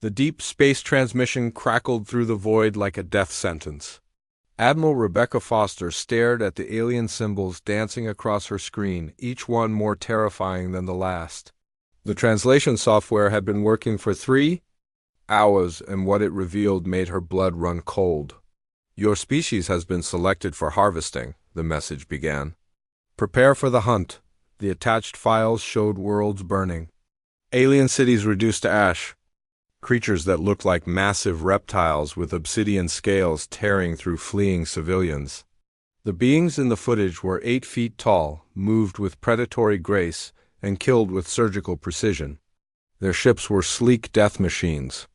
The deep space transmission crackled through the void like a death sentence. Admiral Rebecca Foster stared at the alien symbols dancing across her screen, each one more terrifying than the last. The translation software had been working for 3 hours, and what it revealed made her blood run cold. "Your species has been selected for harvesting," the message began. "Prepare for the hunt." The attached files showed worlds burning. Alien cities reduced to ash. Creatures that looked like massive reptiles with obsidian scales tearing through fleeing civilians. The beings in the footage were 8 feet tall, moved with predatory grace, and killed with surgical precision. Their ships were sleek death machines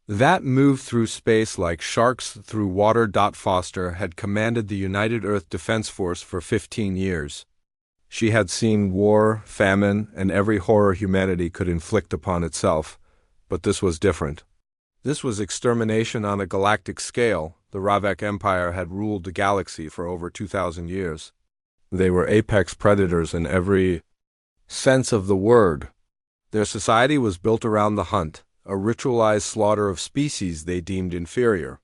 that moved through space like sharks through water. Foster had commanded the United Earth Defense Force for 15 years. She had seen war, famine, and every horror humanity could inflict upon itself. But this was different. This was extermination on a galactic scale. The Ravak Empire had ruled the galaxy for over 2,000 years. They were apex predators in every sense of the word. Their society was built around the hunt, a ritualized slaughter of species they deemed inferior.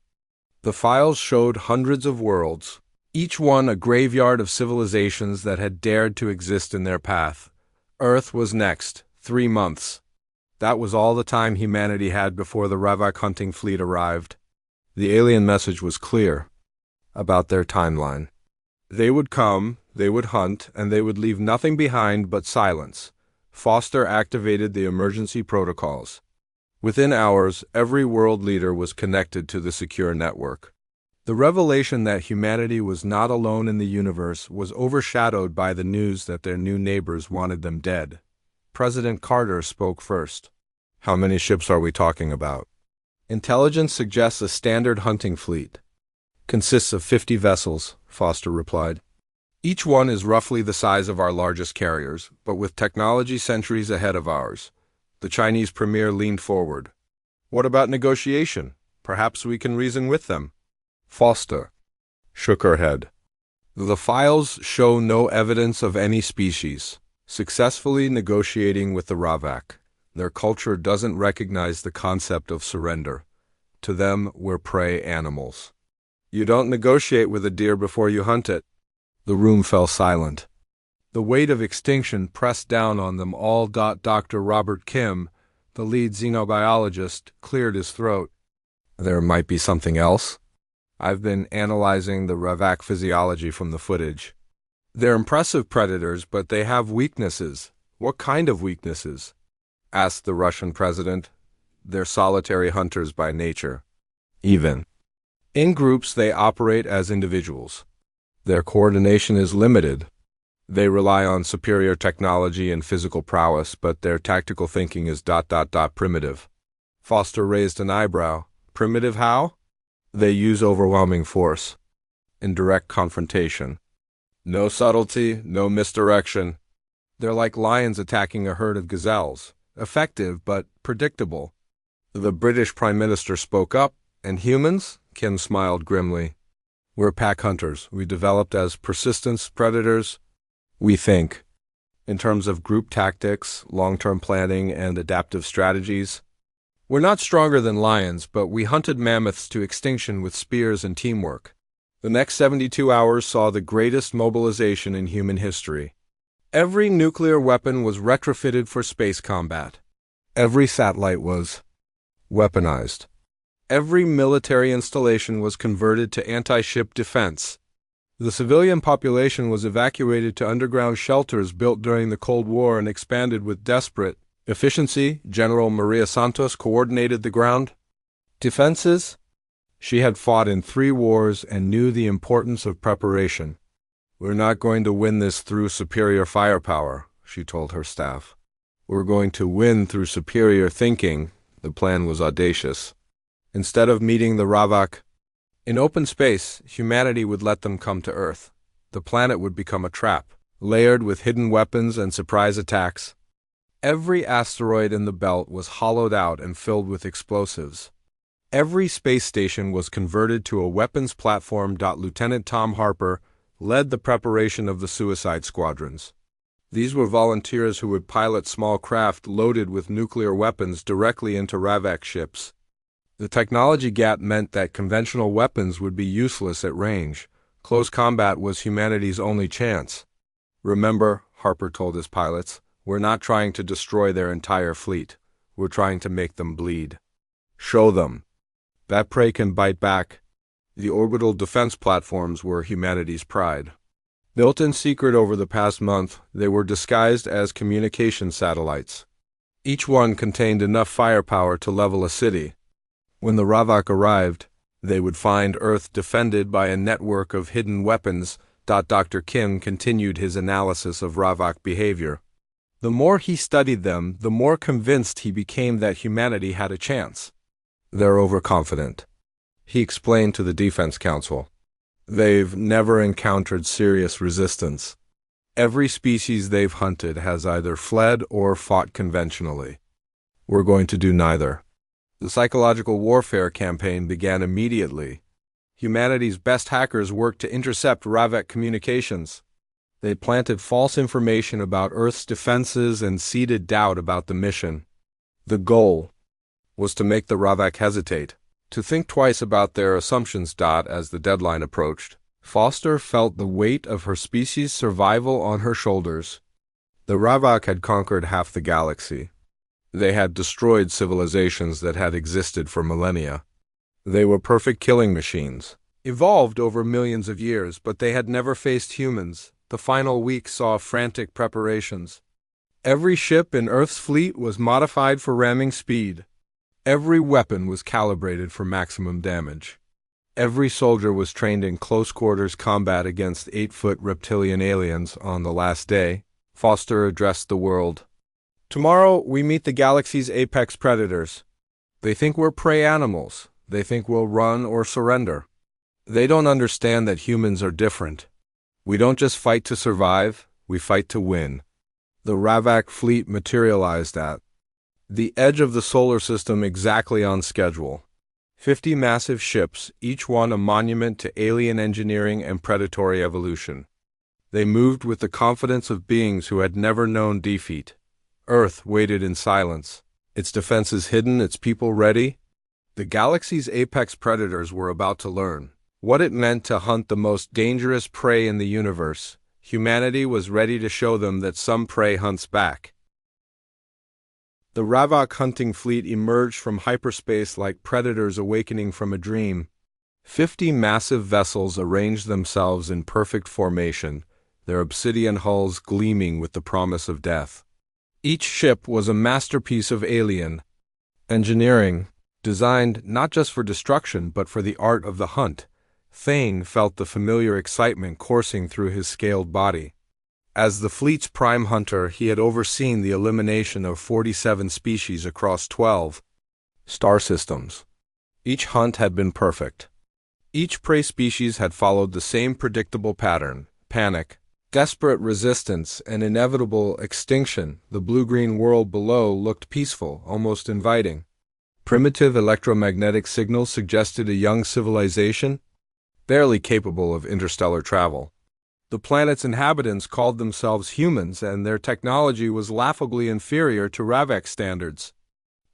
The files showed hundreds of worlds, each one a graveyard of civilizations that had dared to exist in their path. Earth was next, 3 months. That was all the time humanity had before the Ravak hunting fleet arrived. The alien message was clear about their timeline. They would come, they would hunt, and they would leave nothing behind but silence. Foster activated the emergency protocols. Within hours, every world leader was connected to the secure network. The revelation that humanity was not alone in the universe was overshadowed by the news that their new neighbors wanted them dead. President Carter spoke first. "How many ships are we talking about?" "Intelligence suggests a standard hunting fleet. Consists of 50 vessels," Foster replied. "Each one is roughly the size of our largest carriers, but with technology centuries ahead of ours." The Chinese premier leaned forward. "What about negotiation? Perhaps we can reason with them." Foster shook her head. "The files show no evidence of any species successfully negotiating with the Ravak. Their culture doesn't recognize the concept of surrender. To them, we're prey animals." "You don't negotiate with a deer before you hunt it." The room fell silent. The weight of extinction pressed down on them all. Dr. Robert Kim, the lead xenobiologist, cleared his throat. "There might be something else. I've been analyzing the Ravak physiology from the footage. They're impressive predators, but they have weaknesses." "What kind of weaknesses?" asked the Russian president. "They're solitary hunters by nature. Even in groups, they operate as individuals. Their coordination is limited. They rely on superior technology and physical prowess, but their tactical thinking is primitive." Foster raised an eyebrow. "Primitive how?" "They use overwhelming force. In direct confrontation. No subtlety, no misdirection. They're like lions attacking a herd of gazelles. Effective, but predictable." The British Prime Minister spoke up. "And humans?" Kim smiled grimly. "We're pack hunters. We developed as persistence predators. We think in terms of group tactics, long-term planning, and adaptive strategies. We're not stronger than lions, but we hunted mammoths to extinction with spears and teamwork." The next 72 hours saw the greatest mobilization in human history. Every nuclear weapon was retrofitted for space combat. Every satellite was weaponized. Every military installation was converted to anti-ship defense. The civilian population was evacuated to underground shelters built during the Cold War and expanded with desperate efficiency. General Maria Santos coordinated the ground defenses. She had fought in 3 wars and knew the importance of preparation. "We're not going to win this through superior firepower," she told her staff. "We're going to win through superior thinking." The plan was audacious. Instead of meeting the Ravak in open space, humanity would let them come to Earth. The planet would become a trap, layered with hidden weapons and surprise attacks. Every asteroid in the belt was hollowed out and filled with explosives. Every space station was converted to a weapons platform. Lieutenant Tom Harper led the preparation of the suicide squadrons. These were volunteers who would pilot small craft loaded with nuclear weapons directly into Ravak ships. The technology gap meant that conventional weapons would be useless at range. Close combat was humanity's only chance. "Remember," Harper told his pilots, "we're not trying to destroy their entire fleet. We're trying to make them bleed. Show them that prey can bite back." The orbital defense platforms were humanity's pride. Built in secret over the past month, they were disguised as communication satellites. Each one contained enough firepower to level a city. When the Ravak arrived, they would find Earth defended by a network of hidden weapons. Dr. Kim continued his analysis of Ravak behavior. The more he studied them, the more convinced he became that humanity had a chance. "They're overconfident," he explained to the Defense Council. "They've never encountered serious resistance. Every species they've hunted has either fled or fought conventionally. We're going to do neither." The psychological warfare campaign began immediately. Humanity's best hackers worked to intercept Ravak communications. They planted false information about Earth's defenses and seeded doubt about the mission. The goal was to make the Ravak hesitate, to think twice about their assumptions. As the deadline approached, Foster felt the weight of her species' survival on her shoulders. The Ravak had conquered half the galaxy. They had destroyed civilizations that had existed for millennia. They were perfect killing machines, evolved over millions of years, but they had never faced humans. The final week saw frantic preparations. Every ship in Earth's fleet was modified for ramming speed. Every weapon was calibrated for maximum damage. Every soldier was trained in close-quarters combat against 8-foot reptilian aliens. On the last day, Foster addressed the world. "Tomorrow, we meet the galaxy's apex predators. They think we're prey animals. They think we'll run or surrender. They don't understand that humans are different. We don't just fight to survive, we fight to win." The Ravak fleet materialized at the edge of the solar system exactly on schedule. 50 massive ships, each one a monument to alien engineering and predatory evolution. They moved with the confidence of beings who had never known defeat. Earth waited in silence, its defenses hidden, its people ready. The galaxy's apex predators were about to learn what it meant to hunt the most dangerous prey in the universe. Humanity was ready to show them that some prey hunts back. The Ravak hunting fleet emerged from hyperspace like predators awakening from a dream. 50 massive vessels arranged themselves in perfect formation, their obsidian hulls gleaming with the promise of death. Each ship was a masterpiece of alien engineering, designed not just for destruction but for the art of the hunt. Thane felt the familiar excitement coursing through his scaled body. As the fleet's prime hunter, he had overseen the elimination of 47 species across 12 star systems. Each hunt had been perfect. Each prey species had followed the same predictable pattern: panic, desperate resistance, and inevitable extinction. The blue-green world below looked peaceful, almost inviting. Primitive electromagnetic signals suggested a young civilization, barely capable of interstellar travel. The planet's inhabitants called themselves humans, and their technology was laughably inferior to Ravak standards.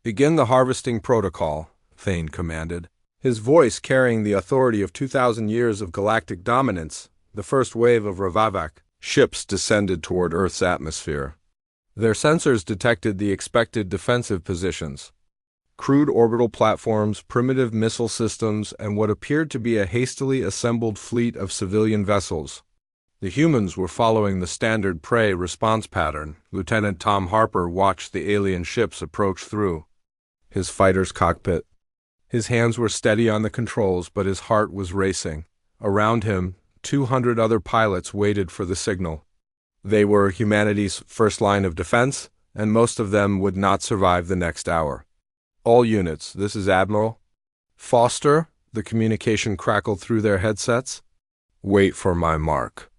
"Begin the harvesting protocol," Thane commanded, his voice carrying the authority of 2,000 years of galactic dominance. The first wave of Ravak ships descended toward Earth's atmosphere. Their sensors detected the expected defensive positions: crude orbital platforms, primitive missile systems, and what appeared to be a hastily assembled fleet of civilian vessels. The humans were following the standard prey response pattern. Lieutenant Tom Harper watched the alien ships approach through his fighter's cockpit. His hands were steady on the controls, but his heart was racing. Around him, 200 other pilots waited for the signal. They were humanity's first line of defense, and most of them would not survive the next hour. "All units, this is Admiral Foster," the communication crackled through their headsets. "Wait for my mark.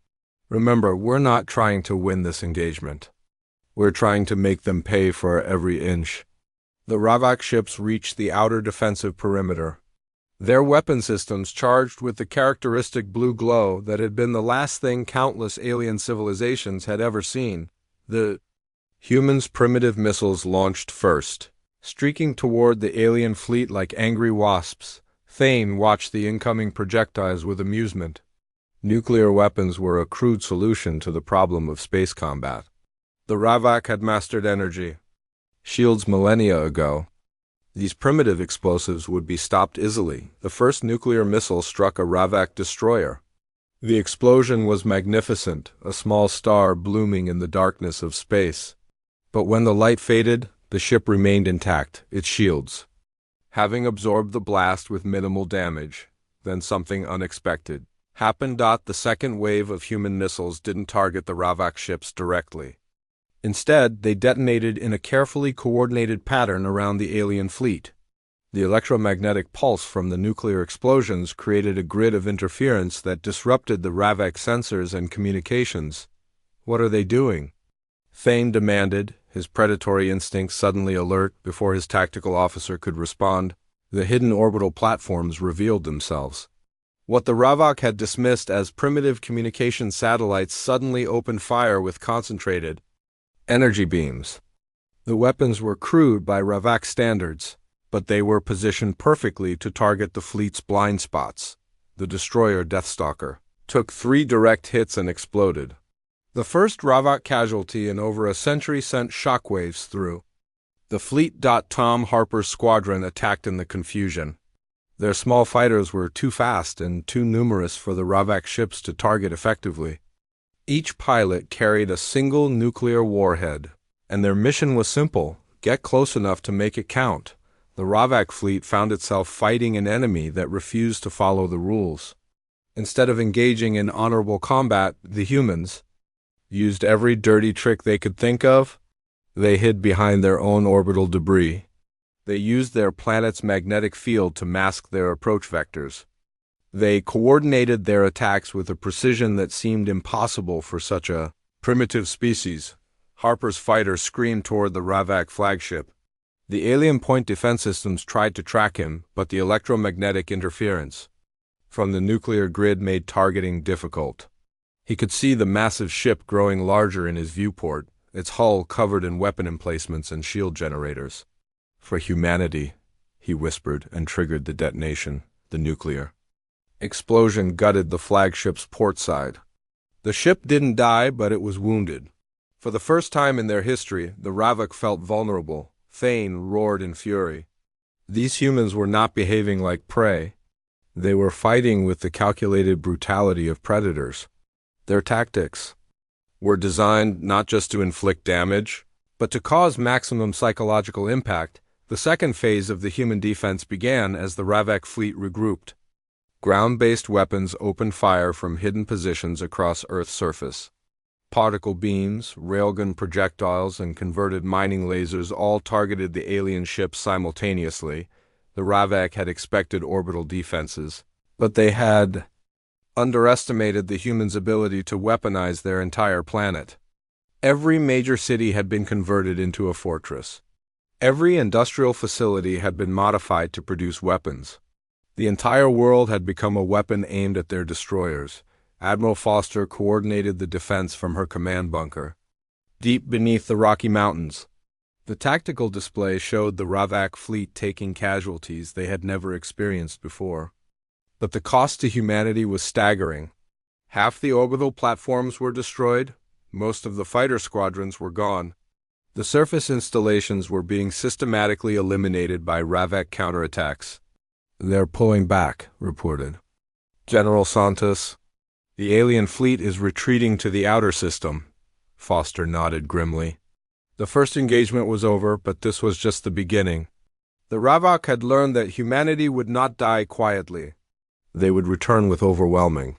Remember, we're not trying to win this engagement. We're trying to make them pay for every inch." The Ravak ships reached the outer defensive perimeter. Their weapon systems charged with the characteristic blue glow that had been the last thing countless alien civilizations had ever seen. The humans' primitive missiles launched first. Streaking toward the alien fleet like angry wasps, Thane watched the incoming projectiles with amusement. Nuclear weapons were a crude solution to the problem of space combat. The Ravak had mastered energy shields millennia ago. These primitive explosives would be stopped easily. The first nuclear missile struck a Ravak destroyer. The explosion was magnificent, a small star blooming in the darkness of space. But when the light faded, the ship remained intact, its shields having absorbed the blast with minimal damage. Then something unexpected happened. The second wave of human missiles didn't target the Ravak ships directly. Instead, they detonated in a carefully coordinated pattern around the alien fleet. The electromagnetic pulse from the nuclear explosions created a grid of interference that disrupted the Ravak sensors and communications. "What are they doing?" Thane demanded, his predatory instincts suddenly alert before his tactical officer could respond. The hidden orbital platforms revealed themselves. What the Ravak had dismissed as primitive communication satellites suddenly opened fire with concentrated energy beams. The weapons were crude by Ravak standards, but they were positioned perfectly to target the fleet's blind spots. The destroyer Deathstalker took 3 direct hits and exploded. The first Ravak casualty in over a century sent shockwaves through the fleet. Tom Harper's squadron attacked in the confusion. Their small fighters were too fast and too numerous for the Ravak ships to target effectively. Each pilot carried a single nuclear warhead, and their mission was simple: get close enough to make it count. The Ravak fleet found itself fighting an enemy that refused to follow the rules. Instead of engaging in honorable combat, the humans used every dirty trick they could think of. They hid behind their own orbital debris. They used their planet's magnetic field to mask their approach vectors. They coordinated their attacks with a precision that seemed impossible for such a primitive species. Harper's fighters screamed toward the Ravak flagship. The alien point defense systems tried to track him, but the electromagnetic interference from the nuclear grid made targeting difficult. He could see the massive ship growing larger in his viewport, its hull covered in weapon emplacements and shield generators. "For humanity," he whispered, and triggered the detonation. The nuclear explosion gutted the flagship's port side. The ship didn't die, but it was wounded. For the first time in their history, the Ravak felt vulnerable. Thane roared in fury. These humans were not behaving like prey. They were fighting with the calculated brutality of predators. Their tactics were designed not just to inflict damage, but to cause maximum psychological impact. The second phase of the human defense began as the Ravak fleet regrouped. Ground-based weapons opened fire from hidden positions across Earth's surface. Particle beams, railgun projectiles, and converted mining lasers all targeted the alien ships simultaneously. The Ravak had expected orbital defenses, but they had underestimated the humans' ability to weaponize their entire planet. Every major city had been converted into a fortress. Every industrial facility had been modified to produce weapons. The entire world had become a weapon aimed at their destroyers. Admiral Foster coordinated the defense from her command bunker, deep beneath the Rocky Mountains. The tactical display showed the Ravak fleet taking casualties they had never experienced before. But the cost to humanity was staggering. Half the orbital platforms were destroyed. Most of the fighter squadrons were gone. The surface installations were being systematically eliminated by Ravak counterattacks. "They're pulling back," reported General Santos. "The alien fleet is retreating to the outer system." Foster nodded grimly. The first engagement was over, but this was just the beginning. The Ravak had learned that humanity would not die quietly. They would return with overwhelming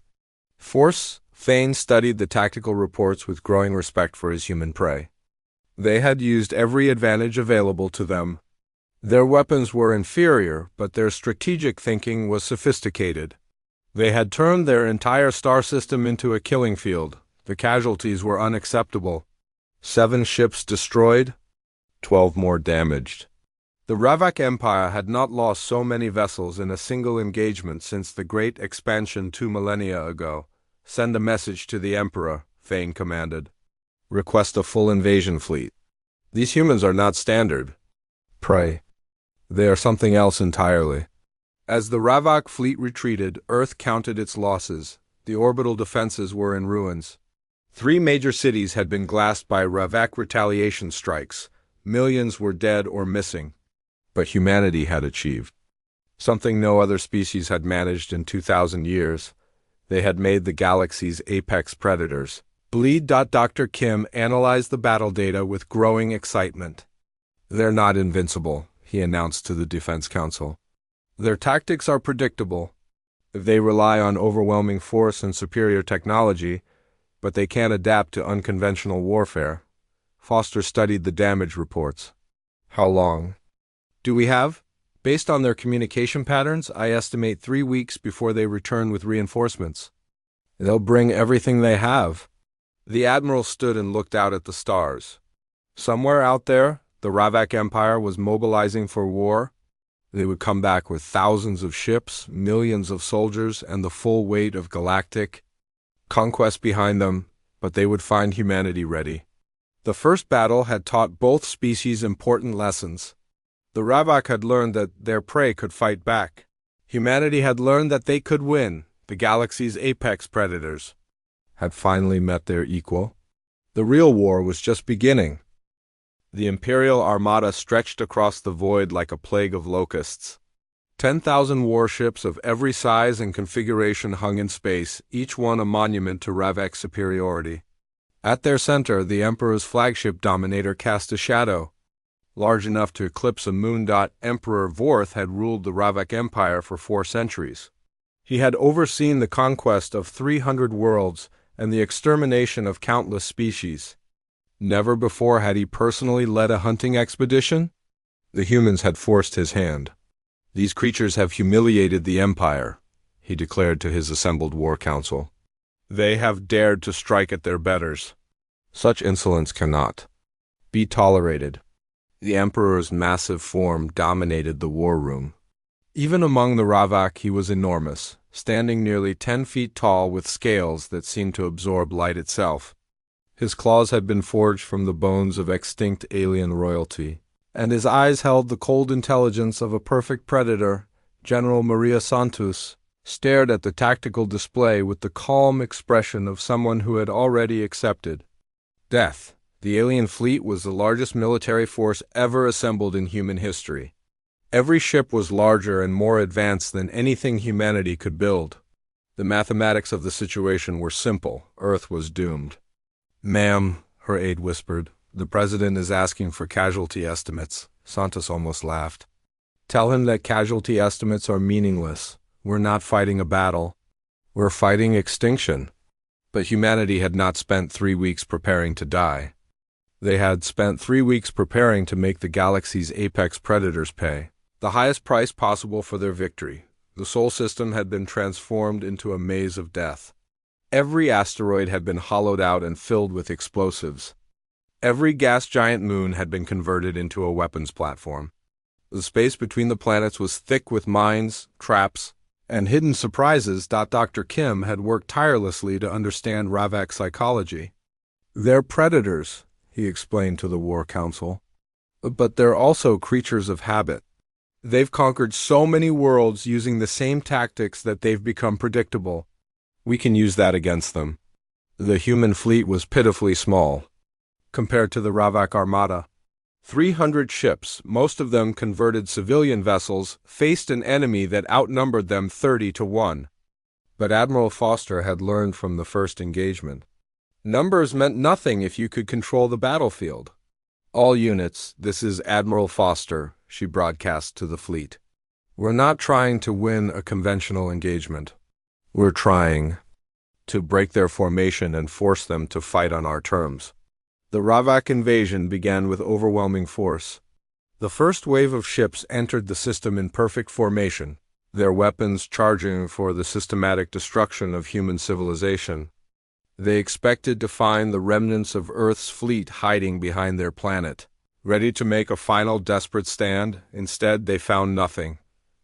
force. Thane studied the tactical reports with growing respect for his human prey. They had used every advantage available to them. Their weapons were inferior, but their strategic thinking was sophisticated. They had turned their entire star system into a killing field. The casualties were unacceptable. 7 ships destroyed, 12 more damaged. The Ravak Empire had not lost so many vessels in a single engagement since the Great Expansion 2 millennia ago. "Send a message to the Emperor," Thane commanded. Request a full invasion fleet. These humans are not standard prey. They are something else entirely. As the Ravak fleet retreated, Earth counted its losses. The orbital defenses were in ruins. 3 major cities had been glassed by Ravak retaliation strikes. Millions were dead or missing. But humanity had achieved something no other species had managed in 2,000 years. They had made the galaxy's apex predators. Bleed. Dr. Kim analyzed the battle data with growing excitement. They're not invincible, he announced to the Defense Council. Their tactics are predictable. They rely on overwhelming force and superior technology, but they can't adapt to unconventional warfare. Foster studied the damage reports. How long do we have? Based on their communication patterns, I estimate 3 weeks before they return with reinforcements. They'll bring everything they have. The Admiral stood and looked out at the stars. Somewhere out there, the Ravak Empire was mobilizing for war. They would come back with thousands of ships, millions of soldiers, and the full weight of galactic conquest behind them, but they would find humanity ready. The first battle had taught both species important lessons. The Ravak had learned that their prey could fight back. Humanity had learned that they could win. The galaxy's apex predators had finally met their equal. The real war was just beginning. The Imperial Armada stretched across the void like a plague of locusts. 10,000 warships of every size and configuration hung in space, each one a monument to Ravak's superiority. At their center, the Emperor's flagship Dominator cast a shadow, large enough to eclipse a moon. Emperor Vorth had ruled the Ravak Empire for 4 centuries. He had overseen the conquest of 300 worlds and the extermination of countless species. Never before had he personally led a hunting expedition. The humans had forced his hand. These creatures have humiliated the Empire, he declared to his assembled war council. They have dared to strike at their betters. Such insolence cannot be tolerated. The Emperor's massive form dominated the war room. Even among the Ravak he was enormous, standing nearly 10 feet tall with scales that seemed to absorb light itself. His claws had been forged from the bones of extinct alien royalty, and his eyes held the cold intelligence of a perfect predator. General Maria Santos stared at the tactical display with the calm expression of someone who had already accepted death. The alien fleet was the largest military force ever assembled in human history. Every ship was larger and more advanced than anything humanity could build. The mathematics of the situation were simple. Earth was doomed. "Ma'am," her aide whispered, "the President is asking for casualty estimates." Santos almost laughed. "Tell him that casualty estimates are meaningless. We're not fighting a battle. We're fighting extinction." But humanity had not spent 3 weeks preparing to die. They had spent 3 weeks preparing to make the galaxy's apex predators pay the highest price possible for their victory. The Sol system had been transformed into a maze of death. Every asteroid had been hollowed out and filled with explosives. Every gas giant moon had been converted into a weapons platform. The space between the planets was thick with mines, traps, and hidden surprises. Dr. Kim had worked tirelessly to understand Ravak psychology. "They're predators," he explained to the War Council. "But they're also creatures of habit. They've conquered so many worlds using the same tactics that they've become predictable. We can use that against them." The human fleet was pitifully small compared to the Ravak Armada. 300 ships, most of them converted civilian vessels, faced an enemy that outnumbered them 30 to 1. But Admiral Foster had learned from the first engagement. Numbers meant nothing if you could control the battlefield. "All units, this is Admiral Foster," she broadcast to the fleet. "We're not trying to win a conventional engagement. We're trying to break their formation and force them to fight on our terms." The Ravak invasion began with overwhelming force. The first wave of ships entered the system in perfect formation, their weapons charging for the systematic destruction of human civilization. They expected to find the remnants of Earth's fleet hiding behind their planet, ready to make a final desperate stand. Instead, they found nothing.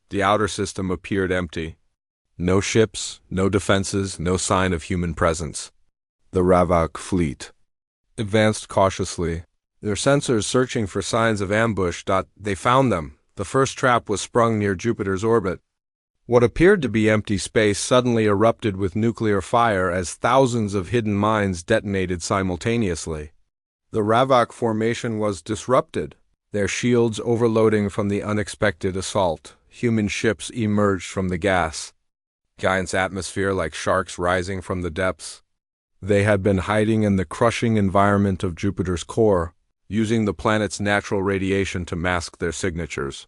The outer system appeared empty. No ships, no defenses, no sign of human presence. The Ravak fleet advanced cautiously, their sensors searching for signs of ambush. They found them. The first trap was sprung near Jupiter's orbit. What appeared to be empty space suddenly erupted with nuclear fire as thousands of hidden mines detonated simultaneously. The Ravak formation was disrupted, their shields overloading from the unexpected assault. Human ships emerged from the gas giant's atmosphere like sharks rising from the depths. They had been hiding in the crushing environment of Jupiter's core, using the planet's natural radiation to mask their signatures.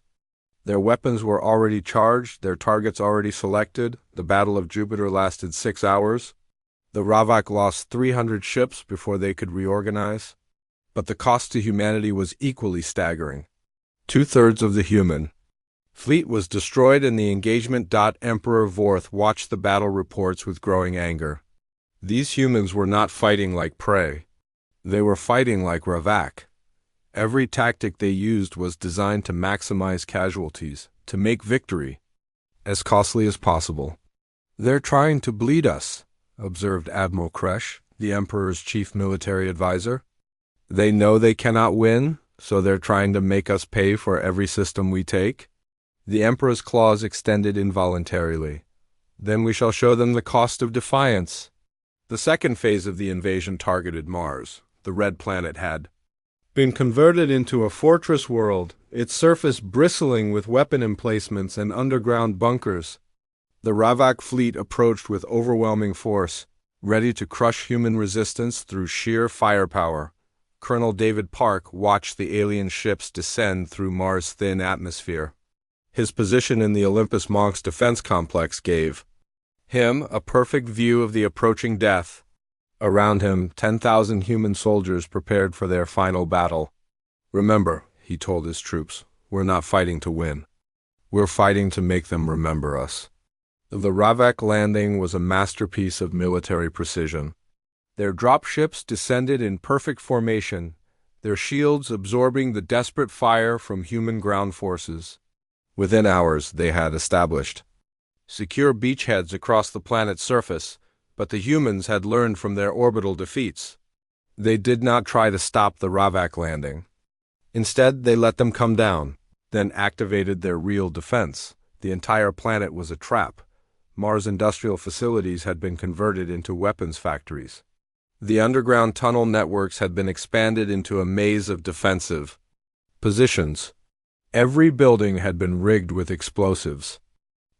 Their weapons were already charged, their targets already selected. The Battle of Jupiter lasted 6 hours. The Ravak lost 300 ships before they could reorganize. But the cost to humanity was equally staggering. 2/3 of the human fleet was destroyed in the engagement. Emperor Vorth watched the battle reports with growing anger. These humans were not fighting like prey. They were fighting like Ravak. Every tactic they used was designed to maximize casualties, to make victory as costly as possible. "They're trying to bleed us," observed Admiral Kresh, the Emperor's chief military advisor. "They know they cannot win, so they're trying to make us pay for every system we take." The Emperor's claws extended involuntarily. "Then we shall show them the cost of defiance." The second phase of the invasion targeted Mars. The red planet had been converted into a fortress world, its surface bristling with weapon emplacements and underground bunkers. The Ravak fleet approached with overwhelming force, ready to crush human resistance through sheer firepower. Colonel David Park watched the alien ships descend through Mars' thin atmosphere. His position in the Olympus Mons defense complex gave him a perfect view of the approaching death. Around him, 10,000 human soldiers prepared for their final battle. "Remember," he told his troops, "we're not fighting to win. We're fighting to make them remember us." The Ravak landing was a masterpiece of military precision. Their dropships descended in perfect formation, their shields absorbing the desperate fire from human ground forces. Within hours, they had established secure beachheads across the planet's surface, but the humans had learned from their orbital defeats. They did not try to stop the Ravak landing. Instead, they let them come down, then activated their real defense. The entire planet was a trap. Mars' industrial facilities had been converted into weapons factories. The underground tunnel networks had been expanded into a maze of defensive positions. Every building had been rigged with explosives.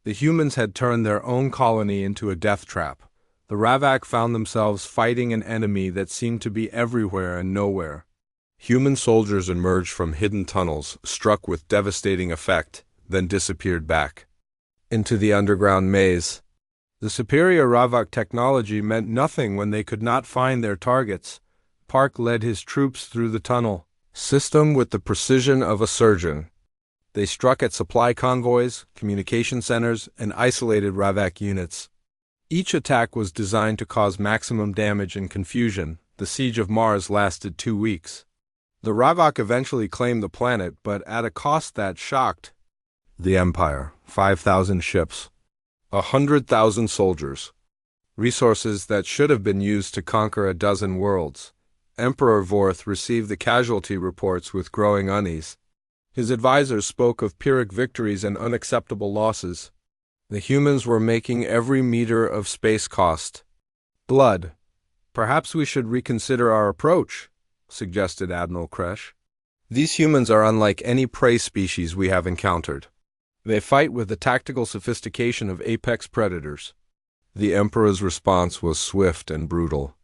The humans had turned their own colony into a death trap. The Ravak found themselves fighting an enemy that seemed to be everywhere and nowhere. Human soldiers emerged from hidden tunnels, struck with devastating effect, then disappeared back into the underground maze. The superior Ravak technology meant nothing when they could not find their targets. Park led his troops through the tunnel system with the precision of a surgeon. They struck at supply convoys, communication centers, and isolated Ravak units. Each attack was designed to cause maximum damage and confusion. The siege of Mars lasted 2 weeks. The Ravak eventually claimed the planet, but at a cost that shocked the Empire. 5,000 ships, 100,000 soldiers, resources that should have been used to conquer a dozen worlds. Emperor Vorth received the casualty reports with growing unease. His advisors spoke of Pyrrhic victories and unacceptable losses. The humans were making every meter of space cost blood. "Perhaps we should reconsider our approach," suggested Admiral Kresh. "These humans are unlike any prey species we have encountered. They fight with the tactical sophistication of apex predators." The Emperor's response was swift and brutal.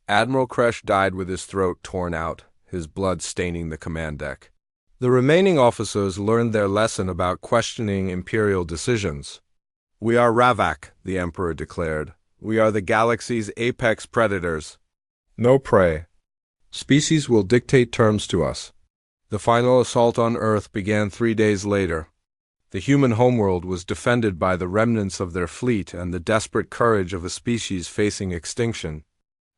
Admiral Kresh died with his throat torn out, his blood staining the command deck. The remaining officers learned their lesson about questioning imperial decisions. "We are Ravak," the Emperor declared. "We are the galaxy's apex predators. No prey species will dictate terms to us." The final assault on Earth began 3 days later. The human homeworld was defended by the remnants of their fleet and the desperate courage of a species facing extinction.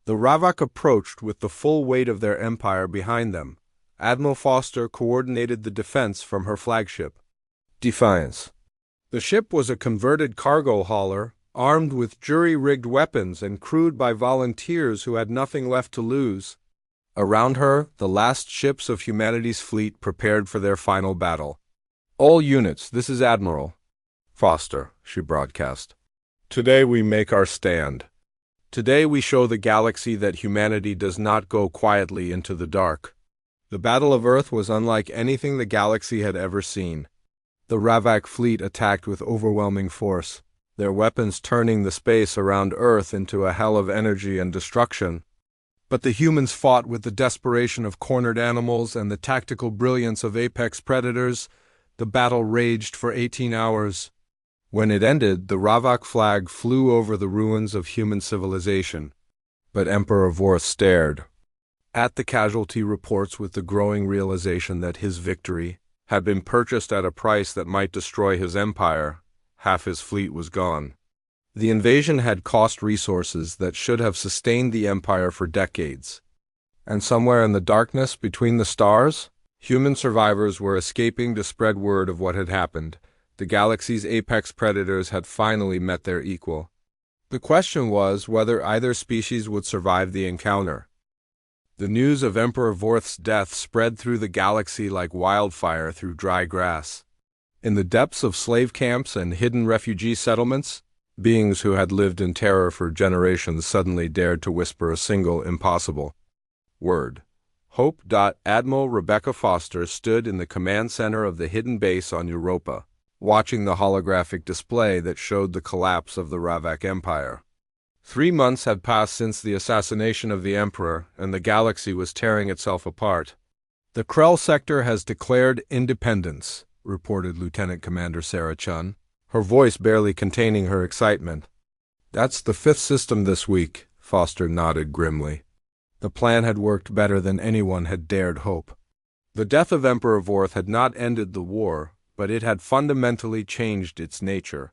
The Ravak approached with the full weight of their empire behind them. Admiral Foster coordinated the defense from her flagship, Defiance. The ship was a converted cargo hauler, armed with jury-rigged weapons and crewed by volunteers who had nothing left to lose. Around her, the last ships of humanity's fleet prepared for their final battle. "All units, this is Admiral Foster," she broadcast. "Today we make our stand. Today we show the galaxy that humanity does not go quietly into the dark." The Battle of Earth was unlike anything the galaxy had ever seen. The Ravak fleet attacked with overwhelming force, their weapons turning the space around Earth into a hell of energy and destruction. But the humans fought with the desperation of cornered animals and the tactical brilliance of apex predators. The battle raged for 18 hours. When it ended, the Ravak flag flew over the ruins of human civilization. But Emperor Vorth stared at the casualty reports with the growing realization that his victory had been purchased at a price that might destroy his empire. Half his fleet was gone. The invasion had cost resources that should have sustained the empire for decades. And somewhere in the darkness between the stars, human survivors were escaping to spread word of what had happened. The galaxy's apex predators had finally met their equal. The question was whether either species would survive the encounter. The news of Emperor Vorth's death spread through the galaxy like wildfire through dry grass. In the depths of slave camps and hidden refugee settlements, beings who had lived in terror for generations suddenly dared to whisper a single impossible word. Hope. Admiral Rebecca Foster stood in the command center of the hidden base on Europa, watching the holographic display that showed the collapse of the Ravak Empire. 3 months had passed since the assassination of the Emperor, and the galaxy was tearing itself apart. "The Krell sector has declared independence," reported Lieutenant Commander Sarah Chun, her voice barely containing her excitement. "That's the 5th system this week," Foster nodded grimly. The plan had worked better than anyone had dared hope. The death of Emperor Vorth had not ended the war, but it had fundamentally changed its nature.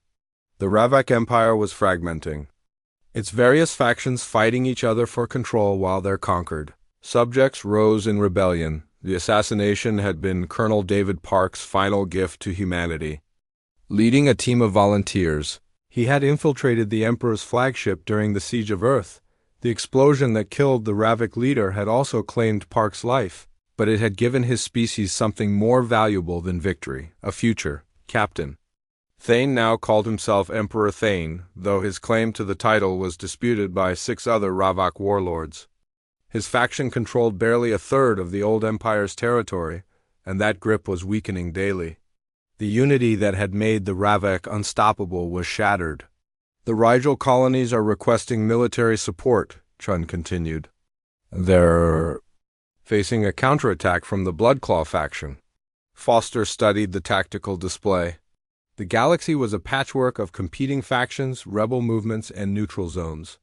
The Ravak Empire was fragmenting, its various factions fighting each other for control while they're conquered. Subjects rose in rebellion. The assassination had been Colonel David Park's final gift to humanity. Leading a team of volunteers, he had infiltrated the Emperor's flagship during the Siege of Earth. The explosion that killed the Ravak leader had also claimed Park's life, but it had given his species something more valuable than victory: a future. Captain Thane now called himself Emperor Thane, though his claim to the title was disputed by 6 other Ravak warlords. His faction controlled barely a third of the old empire's territory, and that grip was weakening daily. The unity that had made the Ravak unstoppable was shattered. "The Rigel colonies are requesting military support," Chun continued. "They're facing a counterattack from the Bloodclaw faction." Foster studied the tactical display. The galaxy was a patchwork of competing factions, rebel movements, and neutral zones.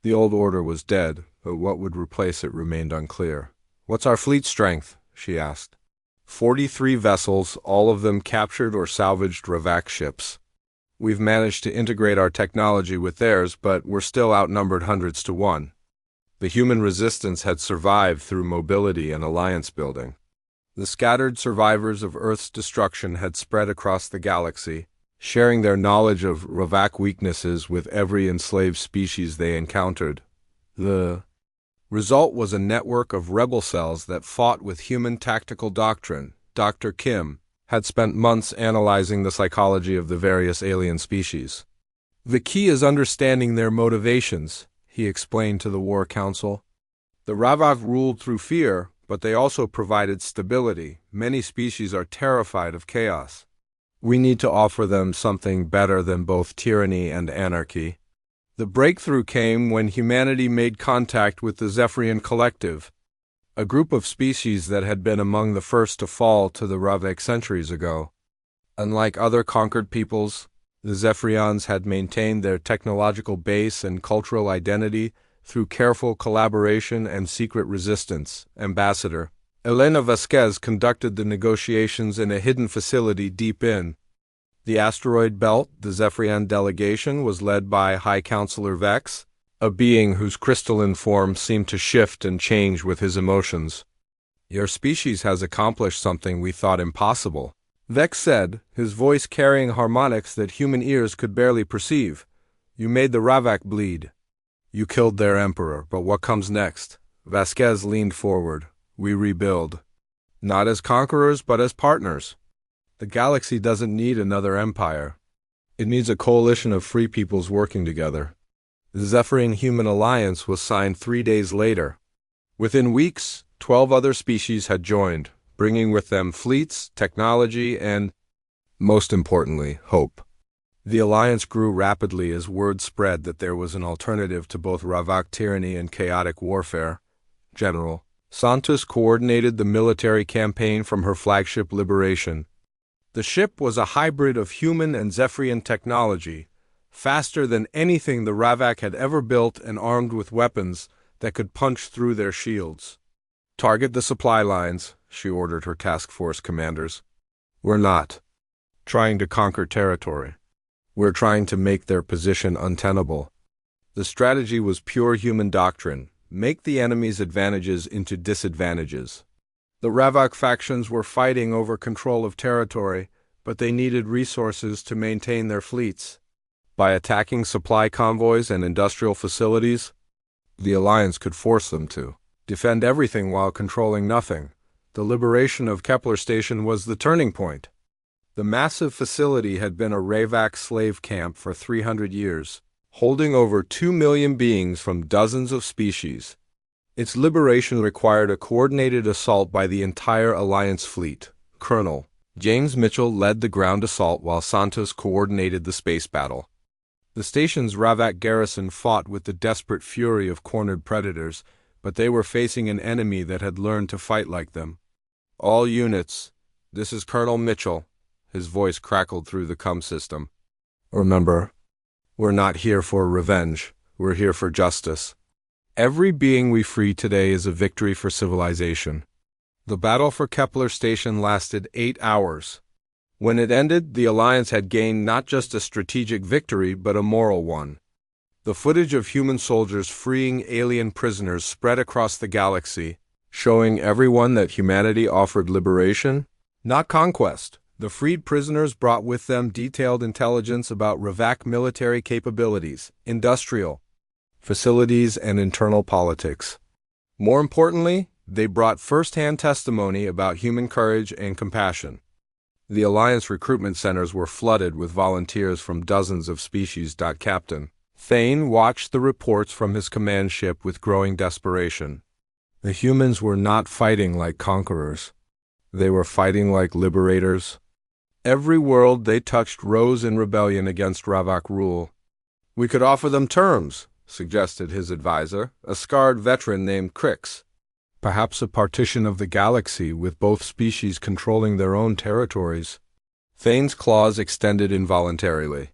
The old order was dead, but what would replace it remained unclear. "What's our fleet strength?" she asked. 43 vessels, all of them captured or salvaged Ravak ships. "We've managed to integrate our technology with theirs, but we're still outnumbered hundreds to 1. The human resistance had survived through mobility and alliance building. The scattered survivors of Earth's destruction had spread across the galaxy, sharing their knowledge of Ravak weaknesses with every enslaved species they encountered. The result was a network of rebel cells that fought with human tactical doctrine. Dr. Kim had spent months analyzing the psychology of the various alien species. "The key is understanding their motivations," he explained to the War Council. "The Ravak ruled through fear, but they also provided stability. Many species are terrified of chaos. We need to offer them something better than both tyranny and anarchy." The breakthrough came when humanity made contact with the Zephyrian Collective, a group of species that had been among the first to fall to the Ravak centuries ago. Unlike other conquered peoples, the Zephyrians had maintained their technological base and cultural identity through careful collaboration and secret resistance. Ambassador Elena Vasquez conducted the negotiations in a hidden facility deep in the asteroid belt. The Zephyrian delegation was led by High Counselor Vex, a being whose crystalline form seemed to shift and change with his emotions. "Your species has accomplished something we thought impossible," Vex said, his voice carrying harmonics that human ears could barely perceive. "You made the Ravak bleed. You killed their emperor, but what comes next?" Vasquez leaned forward. We rebuild. Not as conquerors, but as partners. The galaxy doesn't need another empire. It needs a coalition of free peoples working together. The Zephyrian Human Alliance was signed 3 days later. Within weeks, 12 other species had joined, bringing with them fleets, technology, and, most importantly, hope. The alliance grew rapidly as word spread that there was an alternative to both Ravak tyranny and chaotic warfare. General Santos coordinated the military campaign from her flagship Liberation. The ship was a hybrid of human and Zephyrian technology, faster than anything the Ravak had ever built and armed with weapons that could punch through their shields. Target the supply lines, she ordered her task force commanders. We're not trying to conquer territory. We're trying to make their position untenable. The strategy was pure human doctrine. Make the enemy's advantages into disadvantages. The Ravak factions were fighting over control of territory, but they needed resources to maintain their fleets. By attacking supply convoys and industrial facilities, the Alliance could force them to defend everything while controlling nothing. The liberation of Kepler Station was the turning point. The massive facility had been a Ravak slave camp for 300 years, holding over 2 million beings from dozens of species. Its liberation required a coordinated assault by the entire Alliance fleet. Colonel James Mitchell led the ground assault while Santos coordinated the space battle. The station's Ravak garrison fought with the desperate fury of cornered predators, but they were facing an enemy that had learned to fight like them. All units, this is Colonel Mitchell. His voice crackled through the comm system. Remember, we're not here for revenge. We're here for justice. Every being we free today is a victory for civilization. The battle for Kepler Station lasted 8 hours. When it ended, the Alliance had gained not just a strategic victory, but a moral one. The footage of human soldiers freeing alien prisoners spread across the galaxy, showing everyone that humanity offered liberation, not conquest. The freed prisoners brought with them detailed intelligence about Ravak military capabilities, industrial facilities, and internal politics. More importantly, they brought first-hand testimony about human courage and compassion. The Alliance recruitment centers were flooded with volunteers from dozens of species. Captain Thane watched the reports from his command ship with growing desperation. The humans were not fighting like conquerors. They were fighting like liberators. Every world they touched rose in rebellion against Ravak rule. We could offer them terms, suggested his advisor, a scarred veteran named Crix. Perhaps a partition of the galaxy with both species controlling their own territories. Thane's claws extended involuntarily.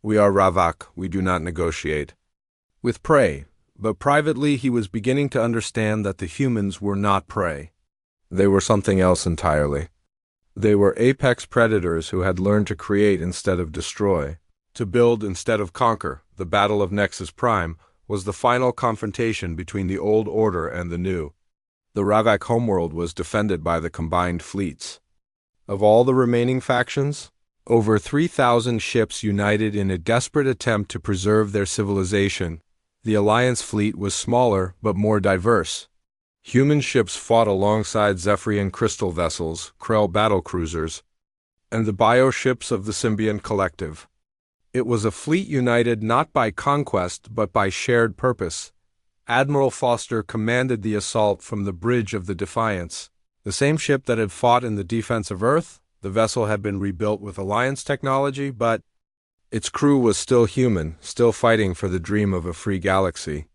We are Ravak, we do not negotiate with prey, but privately he was beginning to understand that the humans were not prey. They were something else entirely. They were apex predators who had learned to create instead of destroy, to build instead of conquer. The Battle of Nexus Prime was the final confrontation between the old order and the new. The Ravak homeworld was defended by the combined fleets. Of all the remaining factions, over 3,000 ships united in a desperate attempt to preserve their civilization. The Alliance fleet was smaller but more diverse. Human ships fought alongside Zephyrian crystal vessels, Krell battlecruisers, and the bioships of the Symbiont Collective. It was a fleet united not by conquest but by shared purpose. Admiral Foster commanded the assault from the bridge of the Defiance. The same ship that had fought in the defense of Earth, the vessel had been rebuilt with Alliance technology, but its crew was still human, still fighting for the dream of a free galaxy.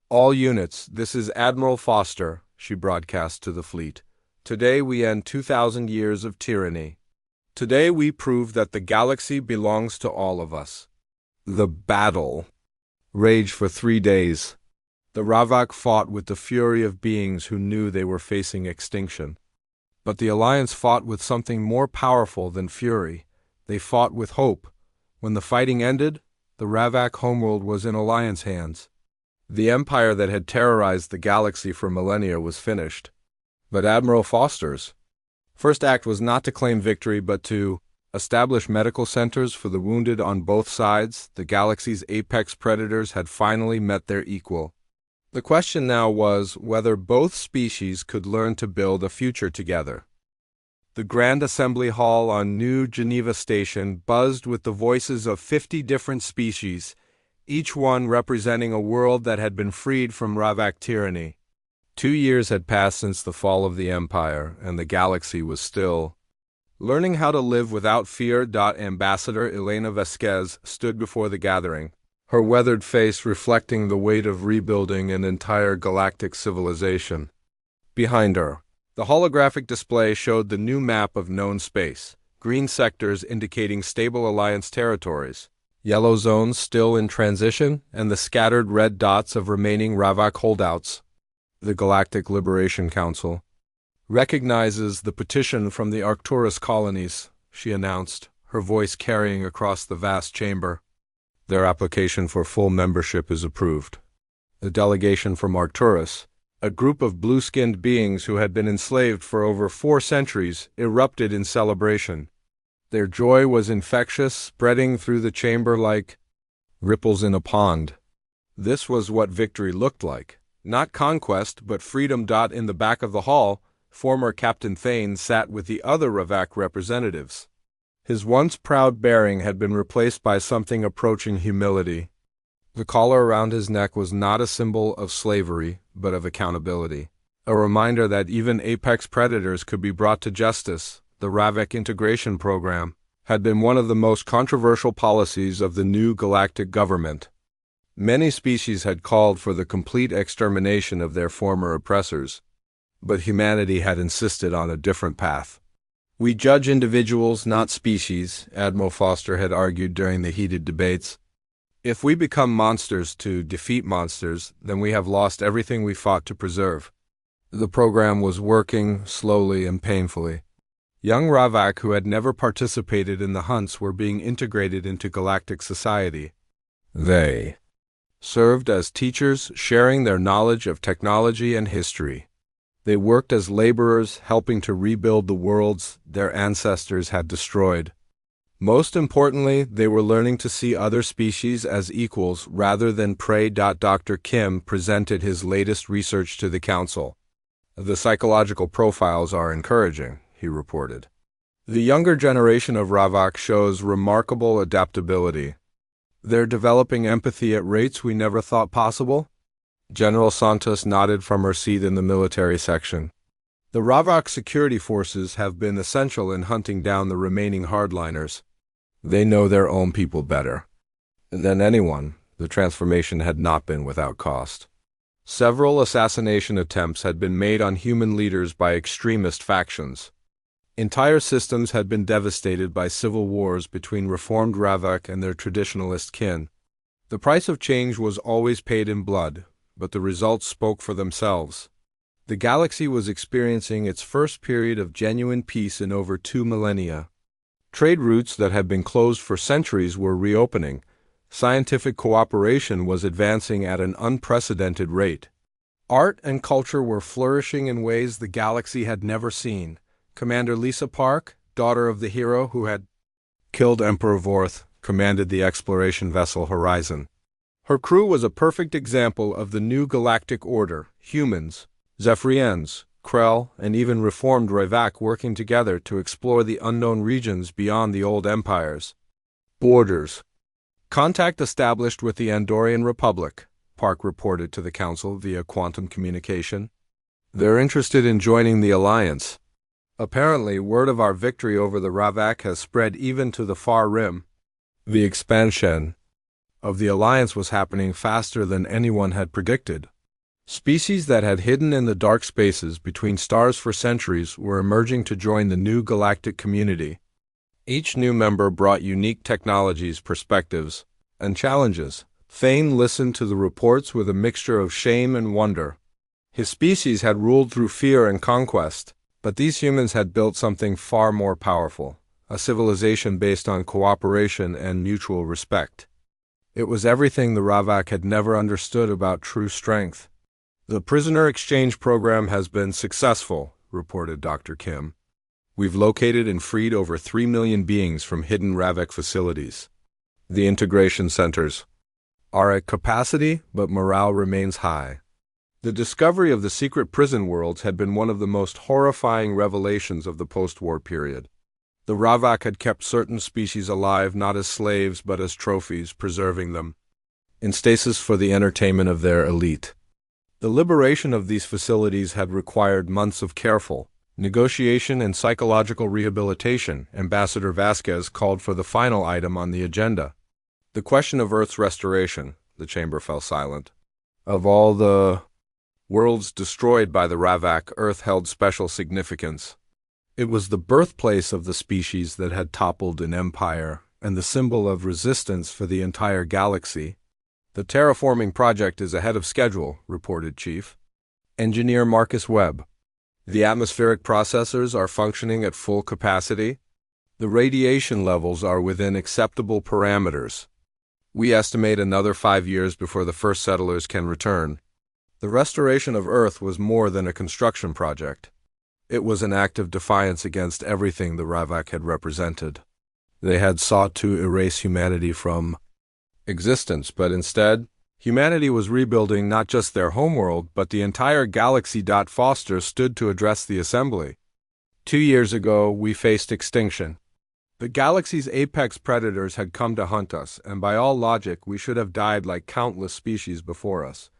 All units, this is Admiral Foster, she broadcast to the fleet. Today we end 2,000 years of tyranny. Today we prove that the galaxy belongs to all of us. The battle raged for 3 days. The Ravak fought with the fury of beings who knew they were facing extinction. But the Alliance fought with something more powerful than fury. They fought with hope. When the fighting ended, the Ravak homeworld was in Alliance hands. The empire that had terrorized the galaxy for millennia was finished. But Admiral Foster's first act was not to claim victory but to establish medical centers for the wounded on both sides. The galaxy's apex predators had finally met their equal. The question now was whether both species could learn to build a future together. The Grand Assembly Hall on New Geneva Station buzzed with the voices of 50 different species, each one representing a world that had been freed from Ravak tyranny. 2 years had passed since the fall of the Empire, and the galaxy was still. Learning how to live without fear. Ambassador Elena Vasquez stood before the gathering, her weathered face reflecting the weight of rebuilding an entire galactic civilization. Behind her, the holographic display showed the new map of known space, green sectors indicating stable alliance territories, yellow zones still in transition, and the scattered red dots of remaining Ravak holdouts. The Galactic Liberation Council recognizes the petition from the Arcturus colonies, she announced, her voice carrying across the vast chamber. Their application for full membership is approved. The delegation from Arcturus, a group of blue-skinned beings who had been enslaved for over 4 centuries, erupted in celebration. Their joy was infectious, spreading through the chamber like ripples in a pond. This was what victory looked like. Not conquest, but freedom. In the back of the hall, former Captain Thane sat with the other Ravak representatives. His once proud bearing had been replaced by something approaching humility. The collar around his neck was not a symbol of slavery, but of accountability. A reminder that even apex predators could be brought to justice. The Ravak integration program had been one of the most controversial policies of the new galactic government. Many species had called for the complete extermination of their former oppressors, but humanity had insisted on a different path. We judge individuals, not species, Admiral Foster had argued during the heated debates. If we become monsters to defeat monsters, then we have lost everything we fought to preserve. The program was working slowly and painfully. Young Ravak who had never participated in the hunts were being integrated into galactic society. They served as teachers, sharing their knowledge of technology and history. They worked as laborers, helping to rebuild the worlds their ancestors had destroyed. Most importantly, they were learning to see other species as equals rather than prey. Dr. Kim presented his latest research to the council. The psychological profiles are encouraging, he reported. The younger generation of Ravak shows remarkable adaptability. They're developing empathy at rates we never thought possible. General Santos nodded from her seat in the military section. The Ravak security forces have been essential in hunting down the remaining hardliners. They know their own people better than anyone. The transformation had not been without cost. Several assassination attempts had been made on human leaders by extremist factions. Entire systems had been devastated by civil wars between reformed Ravak and their traditionalist kin. The price of change was always paid in blood, but the results spoke for themselves. The galaxy was experiencing its first period of genuine peace in over 2 millennia. Trade routes that had been closed for centuries were reopening. Scientific cooperation was advancing at an unprecedented rate. Art and culture were flourishing in ways the galaxy had never seen. Commander Lisa Park, daughter of the hero who had killed Emperor Vorth, commanded the exploration vessel Horizon. Her crew was a perfect example of the new galactic order, humans, Zephyrians, Krell, and even reformed Ravak working together to explore the unknown regions beyond the old empires. Borders. Contact established with the Andorian Republic, Park reported to the Council via quantum communication. They're interested in joining the Alliance. Apparently, word of our victory over the Ravak has spread even to the far rim. The expansion of the Alliance was happening faster than anyone had predicted. Species that had hidden in the dark spaces between stars for centuries were emerging to join the new galactic community. Each new member brought unique technologies, perspectives, and challenges. Thane listened to the reports with a mixture of shame and wonder. His species had ruled through fear and conquest, but these humans had built something far more powerful, a civilization based on cooperation and mutual respect. It was everything the Ravak had never understood about true strength. The prisoner exchange program has been successful, reported Dr. Kim. We've located and freed over 3 million beings from hidden Ravak facilities. The integration centers are at capacity, but morale remains high. The discovery of the secret prison worlds had been one of the most horrifying revelations of the post-war period. The Ravak had kept certain species alive not as slaves but as trophies, preserving them in stasis for the entertainment of their elite. The liberation of these facilities had required months of careful negotiation and psychological rehabilitation. Ambassador Vasquez called for the final item on the agenda, the question of Earth's restoration. The chamber fell silent. Of all the worlds destroyed by the Ravak, Earth held special significance. It was the birthplace of the species that had toppled an empire and the symbol of resistance for the entire galaxy. The terraforming project is ahead of schedule, reported Chief Engineer Marcus Webb. The atmospheric processors are functioning at full capacity. The radiation levels are within acceptable parameters. We estimate another 5 years before the first settlers can return. The restoration of Earth was more than a construction project. It was an act of defiance against everything the Ravak had represented. They had sought to erase humanity from existence, but instead, humanity was rebuilding not just their homeworld, but the entire galaxy. Foster stood to address the assembly. 2 years ago, we faced extinction. The galaxy's apex predators had come to hunt us, and by all logic, we should have died like countless species before us.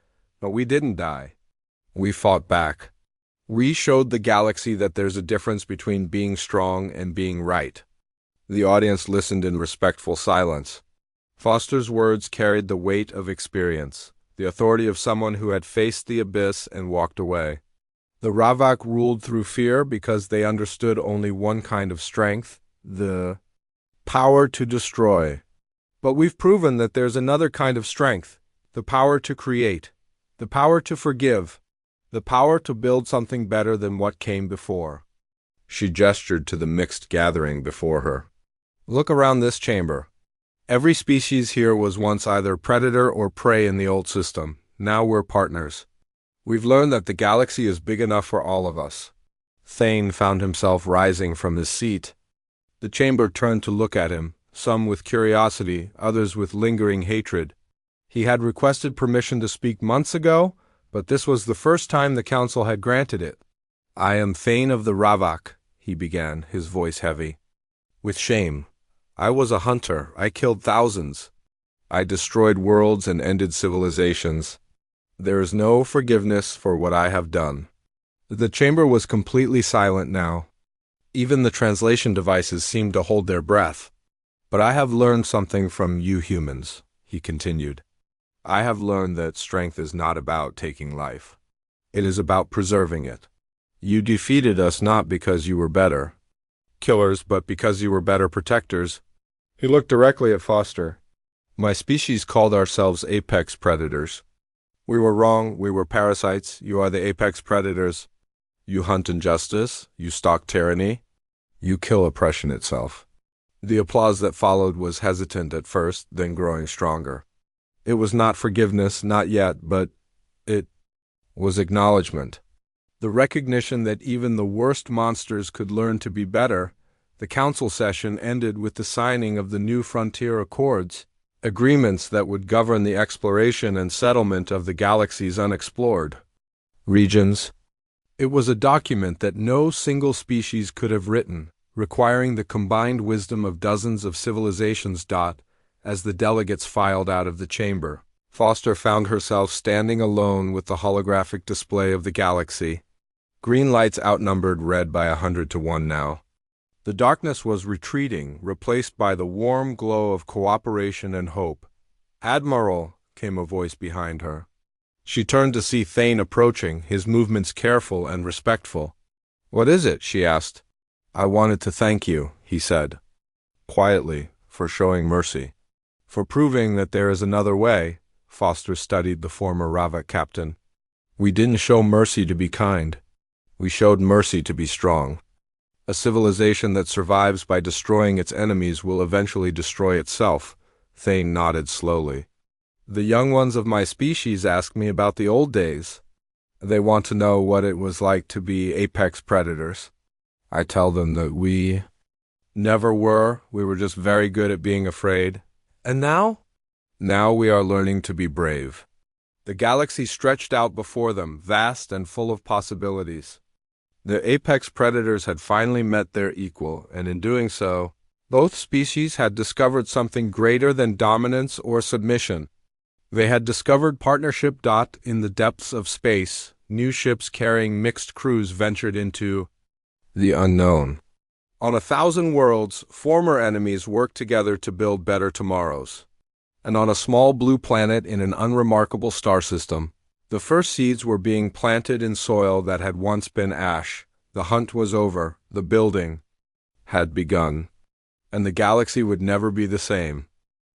But we didn't die. We fought back. We showed the galaxy that there's a difference between being strong and being right. The audience listened in respectful silence. Foster's words carried the weight of experience, the authority of someone who had faced the abyss and walked away. The Ravak ruled through fear because they understood only one kind of strength, the power to destroy. But we've proven that there's another kind of strength, the power to create, the power to forgive, the power to build something better than what came before. She gestured to the mixed gathering before her. Look around this chamber. Every species here was once either predator or prey in the old system. Now we're partners. We've learned that the galaxy is big enough for all of us. Thane found himself rising from his seat. The chamber turned to look at him, some with curiosity, others with lingering hatred. He had requested permission to speak months ago, but this was the first time the council had granted it. I am Thane of the Ravak, he began, his voice heavy. With shame. I was a hunter. I killed thousands. I destroyed worlds and ended civilizations. There is no forgiveness for what I have done. The chamber was completely silent now. Even the translation devices seemed to hold their breath. But I have learned something from you humans, he continued. I have learned that strength is not about taking life. It is about preserving it. You defeated us not because you were better killers, but because you were better protectors. He looked directly at Foster. My species called ourselves apex predators. We were wrong, we were parasites, you are the apex predators. You hunt injustice, you stalk tyranny, you kill oppression itself. The applause that followed was hesitant at first, then growing stronger. It was not forgiveness, not yet, but it was acknowledgement. The recognition that even the worst monsters could learn to be better. The council session ended with the signing of the New Frontier Accords, agreements that would govern the exploration and settlement of the galaxy's unexplored regions. It was a document that no single species could have written, requiring the combined wisdom of dozens of civilizations. As the delegates filed out of the chamber, Foster found herself standing alone with the holographic display of the galaxy. Green lights outnumbered red by 100 to 1 now. The darkness was retreating, replaced by the warm glow of cooperation and hope. Admiral, came a voice behind her. She turned to see Thane approaching, his movements careful and respectful. What is it? She asked. I wanted to thank you, he said, quietly, for showing mercy. For proving that there is another way, Foster studied the former Ravak captain. We didn't show mercy to be kind. We showed mercy to be strong. A civilization that survives by destroying its enemies will eventually destroy itself. Thane nodded slowly. The young ones of my species ask me about the old days. They want to know what it was like to be apex predators. I tell them that we never were. We were just very good at being afraid. And now? Now we are learning to be brave. The galaxy stretched out before them, vast and full of possibilities. The apex predators had finally met their equal, and in doing so, both species had discovered something greater than dominance or submission. They had discovered partnership. In the depths of space, new ships carrying mixed crews ventured into the unknown. On 1,000 worlds, former enemies worked together to build better tomorrows. And on a small blue planet in an unremarkable star system, the first seeds were being planted in soil that had once been ash. The hunt was over, the building had begun, and the galaxy would never be the same.